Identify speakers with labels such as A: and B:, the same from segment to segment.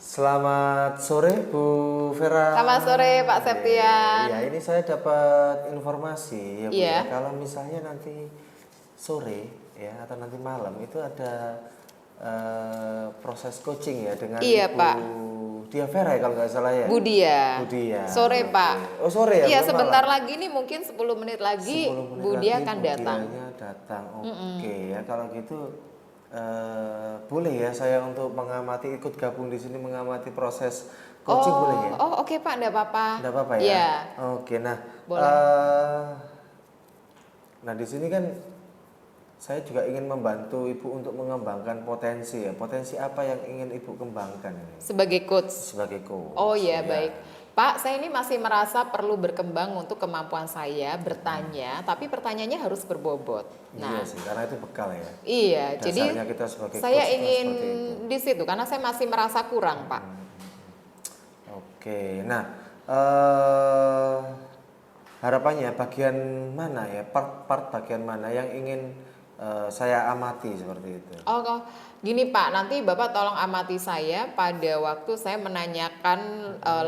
A: Selamat sore Bu Vera.
B: Selamat sore Pak Septian.
A: Ya, ini saya dapat informasi ya Bu ya.
B: Iya.
A: Kalau misalnya nanti sore ya atau nanti malam itu ada proses coaching ya dengan
B: Iya,
A: Ibu
B: Pak.
A: Dia Vera ya kalau nggak salah ya.
B: Bu Dia.
A: Bu Dia.
B: Sore,
A: Oke.
B: Pak.
A: Oh sore ya.
B: Iya,
A: bukan
B: sebentar
A: malam.
B: lagi nih mungkin 10 menit lagi
A: 10 menit
B: Bu
A: lagi
B: Dia akan
A: Bu
B: datang.
A: Dianya datang. Oke ya kalau gitu boleh ya saya untuk mengamati ikut gabung di sini mengamati proses coaching boleh ya?
B: Oke Pak, enggak apa-apa.
A: Enggak apa-apa ya?
B: Iya.
A: Oke, nah,
B: Boleh.
A: nah di sini kan saya juga ingin membantu Ibu untuk mengembangkan potensi ya. Potensi apa yang ingin Ibu kembangkan ini
B: Sebagai coach.
A: sebagai coach?
B: Oh iya,
A: ya.
B: baik. Pak, saya ini masih merasa perlu berkembang untuk kemampuan saya bertanya, tapi pertanyaannya harus berbobot.
A: Iya sih, karena itu bekal ya.
B: Iya, jadi
A: Dasarnya kita sebagai
B: saya
A: coach itu
B: ingin
A: seperti itu.
B: di situ karena saya masih merasa kurang, Pak.
A: Oke, nah harapannya bagian mana ya? Part bagian mana yang ingin saya amati seperti itu?
B: Gini Pak, nanti Bapak tolong amati saya pada waktu saya menanyakan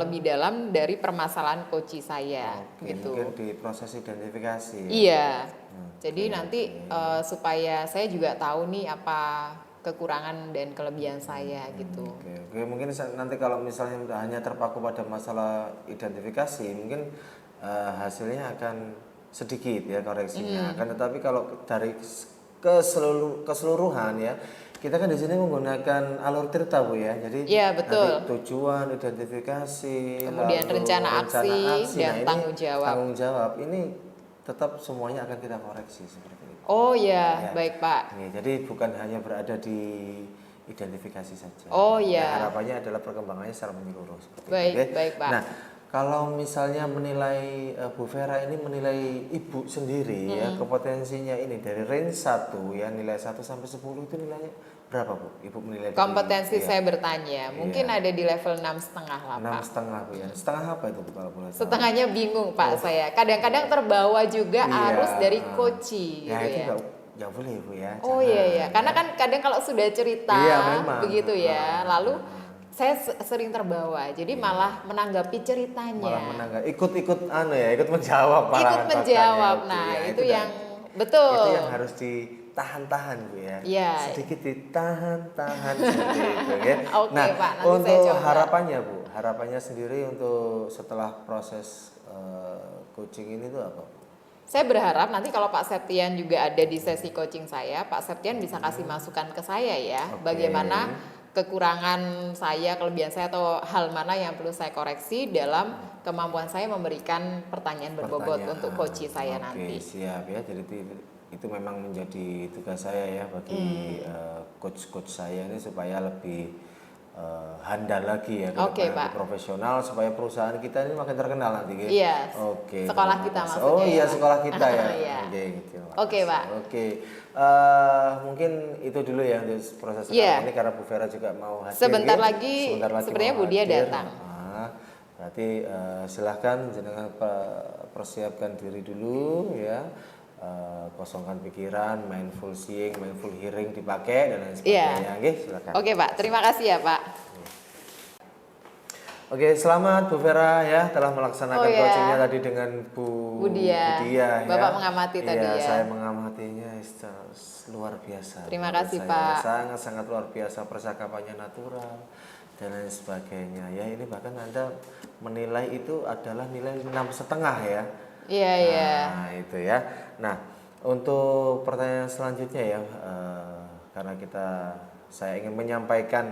B: lebih dalam dari permasalahan coach saya,
A: Oke,
B: gitu.
A: mungkin di proses identifikasi ya.
B: Iya, jadi nanti supaya saya juga tahu nih apa kekurangan dan kelebihan saya gitu.
A: Oke, mungkin nanti kalau misalnya hanya terpaku pada masalah identifikasi, mungkin hasilnya akan sedikit ya koreksinya. Akan tetapi kalau dari keseluruhan ya, kita kan di sini menggunakan alur tirta Bu ya. Jadi
B: Iya, betul.
A: nanti tujuan, identifikasi,
B: Kemudian
A: lalu
B: rencana aksi dan
A: ini
B: tanggung jawab.
A: Tanggung jawab ini tetap semuanya akan kita koreksi seperti itu.
B: Oh ya,
A: Ya.
B: baik Pak.
A: Nih, jadi bukan hanya berada di identifikasi saja.
B: Oh,
A: Ya,
B: ya.
A: harapannya adalah perkembangannya secara menyeluruh seperti
B: Baik,
A: itu. Oke?
B: baik, Pak.
A: Nah, kalau misalnya menilai Bu Vera ini menilai Ibu sendiri ya kepotensinya ini dari range 1 ya nilai 1 sampai 10 itu nilainya berapa Bu? Ibu menilai dari-
B: Kompetensi
A: iya,
B: saya bertanya, mungkin
A: Iya.
B: ada di level 6,5 lah Pak.
A: 6,5 Bu ya. Setengah apa itu Bu kalau boleh tahu?
B: Setengahnya bingung Pak saya. Kadang-kadang terbawa juga
A: Iya,
B: arus dari coaching
A: ya
B: gitu
A: itu
B: ya.
A: nggak boleh Bu ya.
B: Oh
A: Jangan,
B: iya iya, karena
A: ya.
B: kan kadang kalau sudah cerita
A: Iya, memang.
B: begitu ya, lalu saya sering terbawa, jadi malah menanggapi ceritanya.
A: Malah menanggapi ikut ikut menjawab malah
B: Ikut menjawab.
A: faktanya.
B: Nah,
A: Ya,
B: itu yang
A: dah-
B: betul.
A: itu yang harus ditahan-tahan Bu ya.
B: Iya.
A: Sedikit ditahan-tahan seperti itu ya.
B: Oke,
A: Nah,
B: Pak, nanti saya
A: untuk
B: coba.
A: harapannya Bu, harapannya sendiri untuk setelah proses coaching ini tuh apa?
B: Saya berharap nanti kalau Pak Septian juga ada di sesi coaching saya, Pak Septian bisa kasih masukan ke saya ya,
A: Oke.
B: bagaimana kekurangan saya, kelebihan saya atau hal mana yang perlu saya koreksi dalam kemampuan saya memberikan pertanyaan berbobot
A: Pertanyaan.
B: untuk coach saya
A: Oke,
B: nanti.
A: siap ya. Jadi itu memang menjadi tugas saya ya bagi coach-coach saya ini supaya lebih handal lagi ya ke
B: Oke,
A: depan,
B: Pak.
A: lebih profesional supaya perusahaan kita ini makin terkenal nanti. Gitu.
B: Iya,
A: Oke.
B: sekolah
A: terima
B: kita
A: kasih.
B: maksudnya
A: Oh iya
B: ya, Pak.
A: sekolah kita ya.
B: Iya.
A: Oke, gitu.
B: Oke, Pak.
A: Oke. Mungkin itu dulu ya untuk proses
B: Iya.
A: sekarang ini karena Bu Vera juga mau hadir.
B: Sebentar
A: gitu.
B: lagi sebenarnya
A: mau
B: Bu Dia
A: hadir.
B: datang.
A: Berarti silahkan jangan persiapkan diri dulu ya. Kosongkan pikiran, mindful seeing, mindful hearing dipakai dan lain sebagainya. Oke, silakan.
B: Oke Pak, terima kasih ya Pak.
A: Oke, selamat Bu Vera ya telah melaksanakan
B: Oh, ya.
A: coachingnya tadi dengan Bu
B: Dia.
A: ya.
B: Bapak mengamati tadi ya.
A: Saya mengamatinya luar biasa.
B: Terima
A: Menurut
B: kasih,
A: saya.
B: Pak.
A: Sangat-sangat luar biasa percakapannya natural dan lain sebagainya. Ya ini bahkan Anda menilai itu adalah nilai 6,5 ya.
B: Iya iya.
A: Nah itu ya. Nah untuk pertanyaan selanjutnya ya, karena saya ingin menyampaikan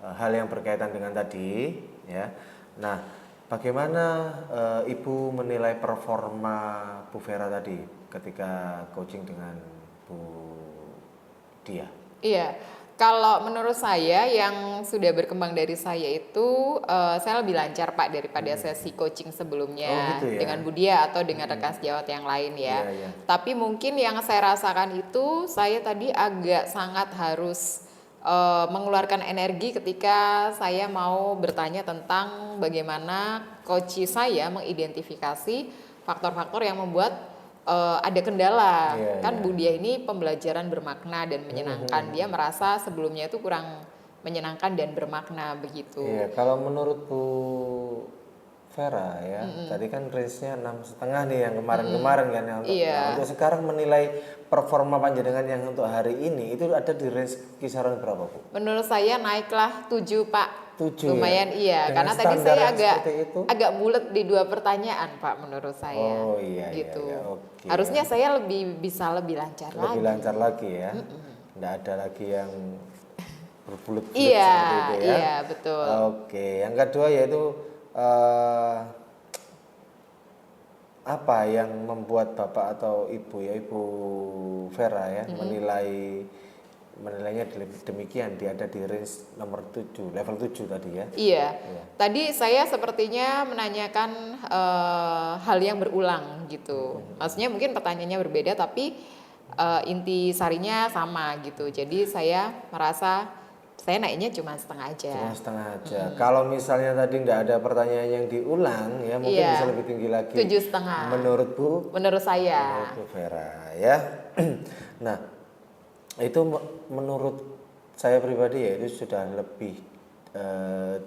A: hal yang berkaitan dengan tadi ya. Nah bagaimana Ibu menilai performa Bu Vera tadi ketika coaching dengan Bu Dia?
B: Iya, kalau menurut saya yang sudah berkembang dari saya itu saya lebih lancar Pak daripada sesi coaching sebelumnya
A: Oh, gitu ya?
B: dengan Budia atau dengan rekan sejawat yang lain ya.
A: Iya, iya.
B: Tapi mungkin yang saya rasakan itu saya tadi agak sangat harus mengeluarkan energi ketika saya mau bertanya tentang bagaimana coach saya mengidentifikasi faktor-faktor yang membuat ada kendala.
A: Iya,
B: Kan
A: iya.
B: Budia ini pembelajaran bermakna dan menyenangkan. Dia merasa sebelumnya itu kurang menyenangkan dan bermakna begitu.
A: Iya, kalau menurut Bu Vera ya, tadi kan range-nya 6,5 nih yang kemarin-kemarin kan ya.
B: Iya.
A: Nah, untuk sekarang menilai performa panjenengan yang untuk hari ini itu ada di range kisaran berapa, Bu?
B: Menurut saya naiklah 7 Pak.
A: 7
B: Lumayan
A: ya?
B: iya,
A: Dengan
B: karena tadi
A: standar
B: saya
A: yang seperti itu?
B: agak bulat di 2 pertanyaan Pak menurut saya.
A: Oh iya,
B: Gitu.
A: iya, oke.
B: Harusnya saya bisa lebih lancar
A: Lebih
B: lagi.
A: lancar lagi ya. Nggak ada lagi yang berbulut-bulut
B: Iya,
A: seperti itu ya.
B: iya betul.
A: Oke, yang kedua yaitu apa yang membuat Bapak atau Ibu ya, Ibu Vera ya, menilainya demikian, dia ada di range nomor 7, level 7 tadi ya.
B: Iya. Tadi saya sepertinya menanyakan hal yang berulang gitu. Maksudnya mungkin pertanyaannya berbeda tapi inti sarinya sama gitu. Jadi saya merasa saya naiknya cuma setengah aja.
A: Cuma setengah aja. Kalau misalnya tadi nggak ada pertanyaan yang diulang ya, mungkin
B: Iya.
A: bisa lebih tinggi lagi.
B: 7,5.
A: Menurut Bu?
B: Menurut saya.
A: Menurut Bu Vera ya. Nah, itu menurut saya pribadi ya itu sudah lebih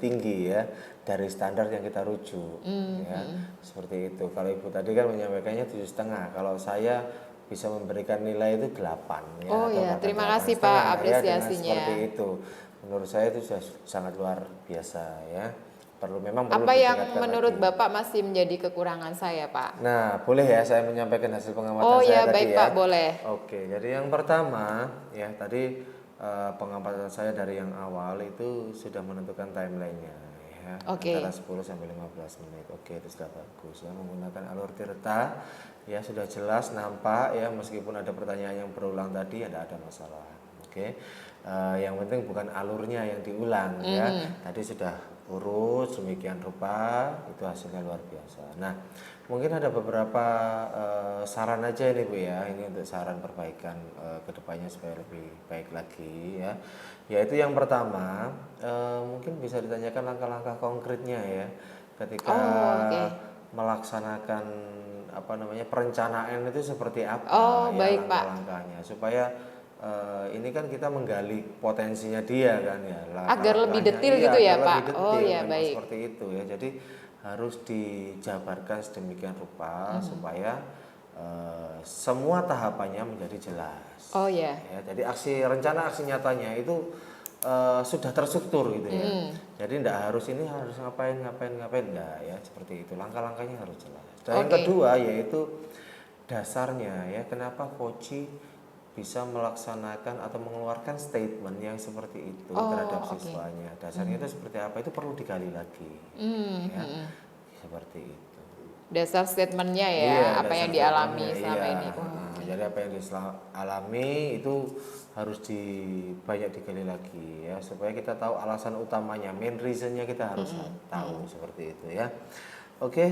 A: tinggi ya dari standar yang kita rujuk ya. Seperti itu. Kalau Ibu tadi kan menyampaikannya 7,5. Kalau saya bisa memberikan nilai itu 8 ya.
B: Oh
A: atau
B: ya,
A: bahkan
B: terima
A: 8,5
B: kasih Pak
A: ya, dengan
B: apresiasinya.
A: seperti itu. Menurut saya itu sudah sangat luar biasa ya. Memang perlu
B: Apa yang
A: ditingkatkan
B: menurut
A: lagi.
B: Bapak masih menjadi kekurangan saya Pak?
A: Nah, boleh ya saya menyampaikan hasil pengamatan
B: Oh
A: saya
B: ya,
A: tadi
B: baik
A: ya.
B: Pak, boleh.
A: Oke, jadi yang pertama ya tadi pengamatan saya dari yang awal itu sudah menentukan timelinenya ya,
B: Oke.
A: antara 10 sampai 15 menit. Oke, itu sudah bagus ya, menggunakan alur Tirta ya, sudah jelas nampak ya, meskipun ada pertanyaan yang berulang tadi ya tidak ada masalah. Oke. Yang penting bukan alurnya yang diulang ya. Tadi sudah urus demikian rupa, itu hasilnya luar biasa. Nah, mungkin ada beberapa saran aja ini Bu ya, ini untuk saran perbaikan kedepannya supaya lebih baik lagi ya. Yaitu yang pertama, mungkin bisa ditanyakan langkah-langkah konkretnya ya, ketika melaksanakan perencanaan itu seperti apa ya,
B: baik, Pak.
A: langkah-langkahnya supaya ini kan kita menggali potensinya dia kan ya,
B: Agar lebih
A: langkahnya,
B: detail gitu ya,
A: agar
B: Pak?
A: lebih detail,
B: Oh, ya,
A: memang
B: baik.
A: seperti itu ya. Jadi harus dijabarkan sedemikian rupa supaya semua tahapannya menjadi jelas.
B: Oh ya.
A: Ya, jadi rencana aksi nyatanya itu sudah terstruktur gitu ya. Jadi tidak harus ini harus ngapain enggak ya, seperti itu. Langkah-langkahnya harus jelas. Dan yang kedua yaitu dasarnya ya, kenapa Koci bisa melaksanakan atau mengeluarkan statement yang seperti itu terhadap siswanya. Dasarnya itu seperti apa, itu perlu digali lagi. Ya, seperti itu.
B: Dasar statementnya ya,
A: Iya,
B: apa yang
A: dasar
B: dialami
A: statementnya,
B: selama
A: iya.
B: ini.
A: Jadi apa yang dialami itu harus banyak digali lagi ya, supaya kita tahu alasan utamanya, main reasonnya kita harus tahu seperti itu ya. Oke,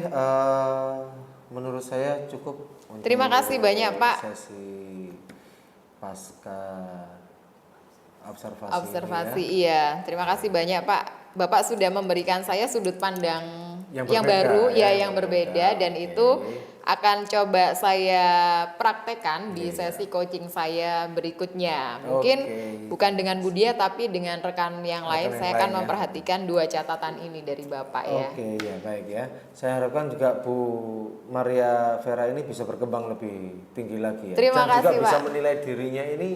A: menurut saya cukup untuk
B: Terima kasih banyak Pak.
A: Sesi pasca observasi
B: Ini ya. Iya, terima kasih banyak Pak. Bapak sudah memberikan saya sudut pandang yang
A: berbeda,
B: baru
A: ya,
B: yang berbeda dan itu akan coba saya praktekkan di sesi coaching saya berikutnya. Mungkin bukan dengan Budia tapi dengan rekan yang lain. Saya akan memperhatikan 2 catatan ini dari Bapak ya.
A: Oke, ya baik ya. Saya harapkan juga Bu Maria Vera ini bisa berkembang lebih tinggi lagi ya.
B: Terima
A: Dan
B: kasih,
A: juga bisa
B: Pak.
A: menilai dirinya ini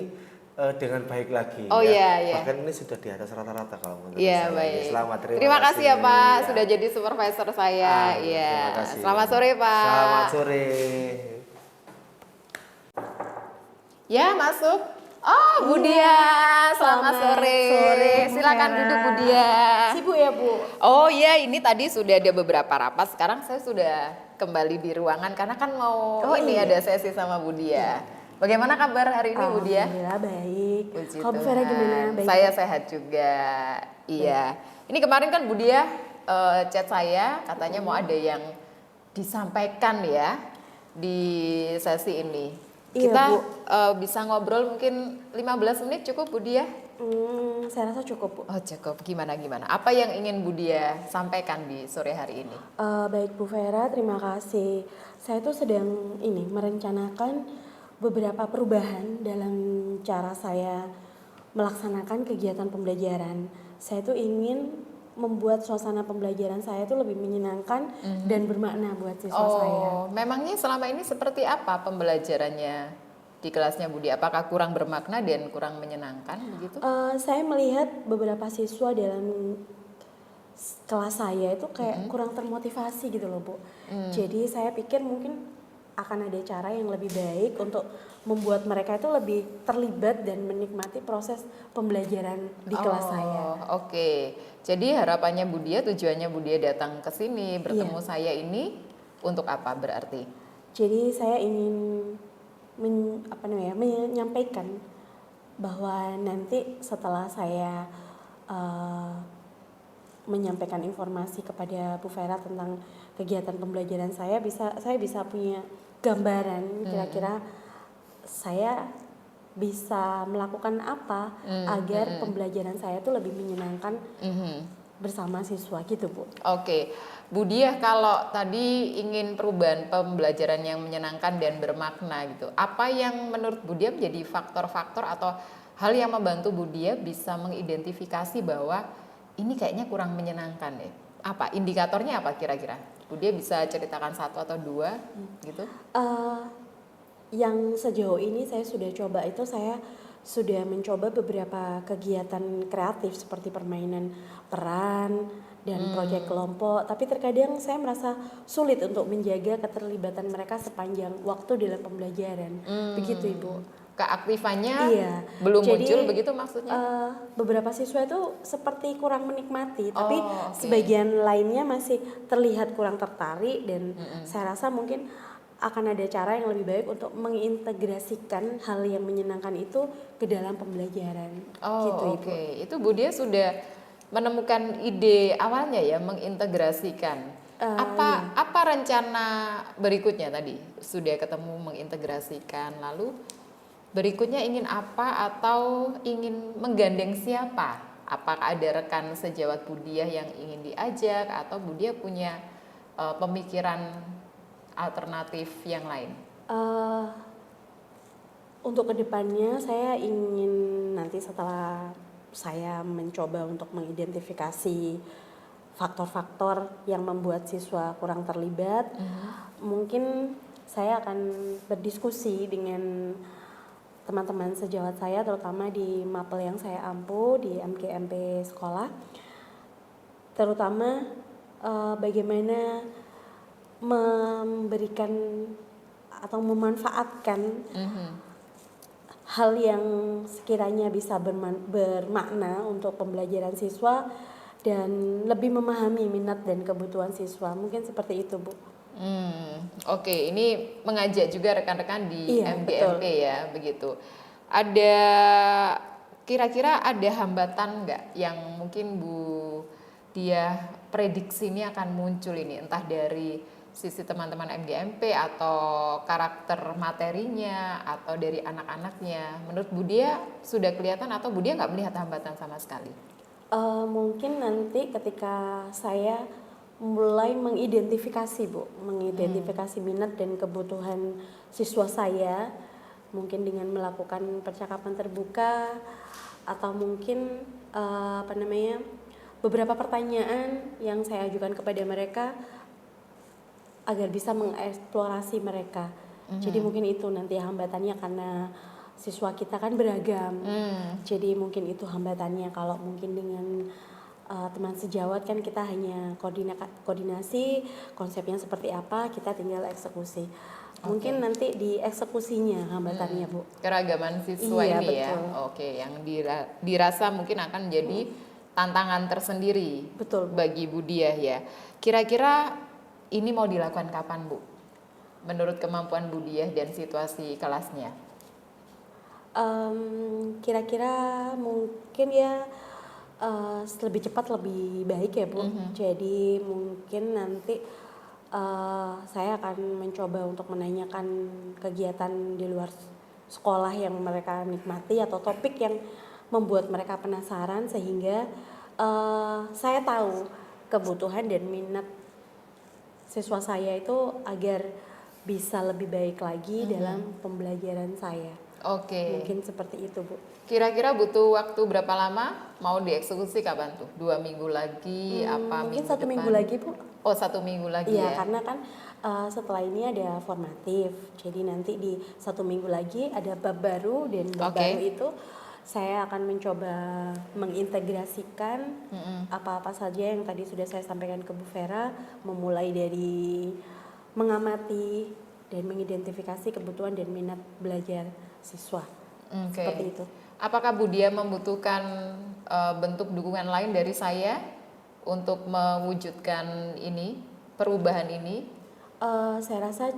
A: dengan baik lagi.
B: Oh
A: ya.
B: iya.
A: Bahkan ini sudah di atas rata-rata kalau menurut
B: Iya,
A: saya.
B: baik.
A: Selamat,
B: terima kasih ya Pak
A: ya.
B: sudah jadi supervisor saya. Iya.
A: Terima kasih.
B: Selamat sore Pak.
A: Selamat sore.
B: Ya, masuk. Oh, Budia. Selamat sore. Silakan duduk Budia.
C: Sibuk ya Bu?
B: Oh iya, ini tadi sudah ada beberapa rapat. Sekarang saya sudah kembali di ruangan karena kan mau ada sesi sama Budia. Bagaimana kabar hari ini Budia?
C: Alhamdulillah baik.
B: Puji
C: Kalau Bu Vera
B: Tuhan.
C: gimana? Baik.
B: Saya sehat juga. Iya. Ini kemarin kan Budia chat saya katanya mau ada yang disampaikan ya di sesi ini.
C: Iya,
B: Kita
C: Bu.
B: bisa ngobrol mungkin 15 menit cukup Budia?
C: Saya rasa cukup Bu.
B: Oh cukup. Gimana? Apa yang ingin Budia sampaikan di sore hari ini?
C: Baik Bu Vera, terima kasih. Saya tuh sedang merencanakan beberapa perubahan dalam cara saya melaksanakan kegiatan pembelajaran. saya tuh ingin membuat suasana pembelajaran saya itu lebih menyenangkan dan bermakna buat siswa saya.
B: Oh, memangnya selama ini seperti apa pembelajarannya di kelasnya Budi? Apakah kurang bermakna dan kurang menyenangkan begitu?
C: Saya melihat beberapa siswa dalam kelas saya itu kayak kurang termotivasi gitu loh, Bu. Jadi saya pikir mungkin akan ada cara yang lebih baik untuk membuat mereka itu lebih terlibat dan menikmati proses pembelajaran di kelas saya.
B: Oke. Jadi harapannya Budia, tujuannya Budia datang ke sini bertemu
C: Iya.
B: saya ini untuk apa berarti?
C: Jadi saya ingin menyampaikan bahwa nanti setelah saya menyampaikan informasi kepada Bu Vera tentang kegiatan pembelajaran saya bisa punya gambaran kira-kira saya bisa melakukan apa agar pembelajaran saya itu lebih menyenangkan bersama siswa gitu, Bu.
B: Oke, Bu Diah, kalau tadi ingin perubahan pembelajaran yang menyenangkan dan bermakna gitu, apa yang menurut Bu Diah menjadi faktor-faktor atau hal yang membantu Bu Diah bisa mengidentifikasi bahwa ini kayaknya kurang menyenangkan deh? Apa indikatornya apa kira-kira? Bu Diah bisa ceritakan satu atau dua gitu?
C: Yang sejauh ini saya sudah coba itu saya sudah mencoba beberapa kegiatan kreatif seperti permainan peran dan proyek kelompok, tapi terkadang saya merasa sulit untuk menjaga keterlibatan mereka sepanjang waktu dalam pembelajaran. Begitu, Ibu.
B: Keaktifannya
C: Iya.
B: belum
C: Jadi,
B: muncul begitu maksudnya?
C: beberapa siswa itu seperti kurang menikmati, tapi
B: oke.
C: sebagian lainnya masih terlihat kurang tertarik dan saya rasa mungkin akan ada cara yang lebih baik untuk mengintegrasikan hal yang menyenangkan itu ke dalam pembelajaran. Gitu, Ibu.
B: Oke. Itu Bu Dia sudah menemukan ide awalnya ya, mengintegrasikan. Apa rencana berikutnya tadi? Sudah ketemu mengintegrasikan, lalu berikutnya ingin apa atau ingin menggandeng siapa? Apakah ada rekan sejawat Bu Diah yang ingin diajak atau Bu Diah punya pemikiran alternatif yang lain?
C: Untuk kedepannya saya ingin nanti setelah saya mencoba untuk mengidentifikasi faktor-faktor yang membuat siswa kurang terlibat, mungkin saya akan berdiskusi dengan teman-teman sejawat saya terutama di mapel yang saya ampu di MGMP sekolah, terutama bagaimana memberikan atau memanfaatkan hal yang sekiranya bisa bermakna untuk pembelajaran siswa dan lebih memahami minat dan kebutuhan siswa. Mungkin seperti itu, Bu.
B: Oke, ini mengajak juga rekan-rekan di
C: Iya,
B: MGMP
C: betul.
B: ya, begitu. Ada kira-kira ada hambatan nggak yang mungkin Bu Dia prediksi ini akan muncul ini, entah dari sisi teman-teman MGMP atau karakter materinya atau dari anak-anaknya. Menurut Bu Dia sudah kelihatan atau Bu Dia nggak melihat hambatan sama sekali?
C: Mungkin nanti ketika saya mulai mengidentifikasi, Bu, mengidentifikasi minat dan kebutuhan siswa saya, mungkin dengan melakukan percakapan terbuka atau mungkin beberapa pertanyaan yang saya ajukan kepada mereka agar bisa mengeksplorasi mereka. Jadi mungkin itu nanti hambatannya karena siswa kita kan beragam. Jadi mungkin itu hambatannya. Kalau mungkin dengan teman sejawat kan kita hanya koordinasi konsepnya seperti apa, kita tinggal eksekusi. Mungkin nanti di eksekusinya hambatannya, Bu.
B: Keragaman siswa
C: Iya,
B: ini
C: betul.
B: ya. Oke, yang dirasa mungkin akan jadi tantangan tersendiri
C: Betul, Bu.
B: bagi Bu Diah ya. Kira-kira ini mau dilakukan kapan, Bu? Menurut kemampuan Bu Diah dan situasi kelasnya?
C: Kira-kira mungkin ya lebih cepat lebih baik ya, Bu. Jadi mungkin nanti saya akan mencoba untuk menanyakan kegiatan di luar sekolah yang mereka nikmati atau topik yang membuat mereka penasaran sehingga saya tahu kebutuhan dan minat siswa saya itu agar bisa lebih baik lagi dalam pembelajaran saya.
B: Oke.
C: Mungkin seperti itu, Bu.
B: Kira-kira butuh waktu berapa lama? Mau dieksekusi kapan tuh? 2 minggu lagi? Apa
C: Mungkin
B: minggu
C: 1 minggu
B: depan?
C: lagi, Bu.
B: Oh, 1 minggu lagi
C: Iya,
B: ya.
C: karena kan setelah ini ada formatif. Jadi nanti di 1 minggu lagi ada bab baru, dan bab
B: Oke.
C: baru itu saya akan mencoba mengintegrasikan apa-apa saja yang tadi sudah saya sampaikan ke Bu Vera, memulai dari mengamati dan mengidentifikasi kebutuhan dan minat belajar siswa.
B: Oke.
C: Seperti itu.
B: Apakah Bu Dia membutuhkan bentuk dukungan lain dari saya untuk mewujudkan ini, perubahan ini?
C: Saya rasa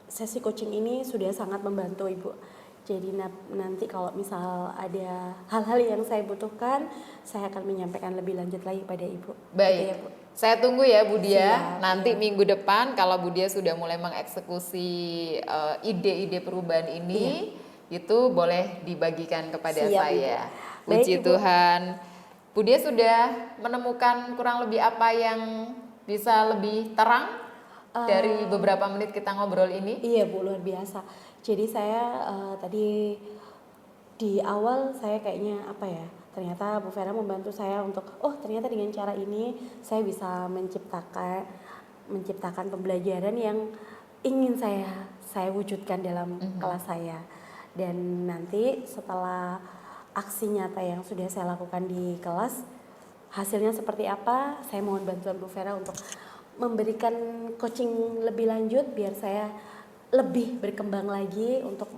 C: sesi coaching ini sudah sangat membantu Ibu. Jadi nanti kalau misal ada hal-hal yang saya butuhkan, saya akan menyampaikan lebih lanjut lagi pada Ibu.
B: Baik.
C: Gitu ya, Bu.
B: Saya tunggu ya Bu Dia.
C: Siap,
B: Nanti
C: iya.
B: minggu depan kalau Bu Dia sudah mulai mengeksekusi ide-ide perubahan ini, itu boleh dibagikan kepada
C: Siap,
B: saya.
C: Ibu. Baik,
B: Puji
C: Ibu.
B: Tuhan. Bu Dia sudah menemukan kurang lebih apa yang bisa lebih terang dari beberapa menit kita ngobrol ini?
C: Iya Bu, luar biasa. Jadi saya tadi di awal saya kayaknya apa ya, ternyata Bu Vera membantu saya untuk ternyata dengan cara ini saya bisa menciptakan pembelajaran yang ingin saya wujudkan dalam kelas saya. Dan nanti setelah aksi nyata yang sudah saya lakukan di kelas, hasilnya seperti apa, saya mohon bantuan Bu Vera untuk memberikan coaching lebih lanjut biar saya lebih berkembang lagi untuk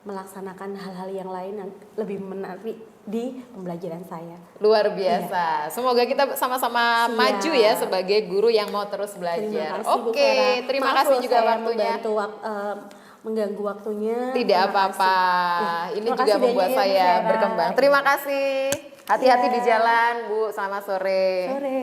C: melaksanakan hal-hal yang lain yang lebih menarik di pembelajaran saya.
B: Luar biasa. Semoga kita sama-sama
C: Siap.
B: maju ya sebagai guru yang mau terus belajar.
C: Terima kasih, Bu
B: Oke,
C: Vera.
B: terima
C: Maaf
B: kasih
C: loh
B: juga
C: saya
B: waktunya.
C: mengganggu waktunya.
B: Tidak
C: Terima
B: apa-apa.
C: kasih. Ya,
B: Ini
C: terima
B: juga
C: kasih
B: membuat
C: banyak ya, Bu
B: saya
C: Vera.
B: berkembang. Terima kasih. Hati-hati
C: Iya.
B: di jalan, Bu. Selamat sore.
C: Sore.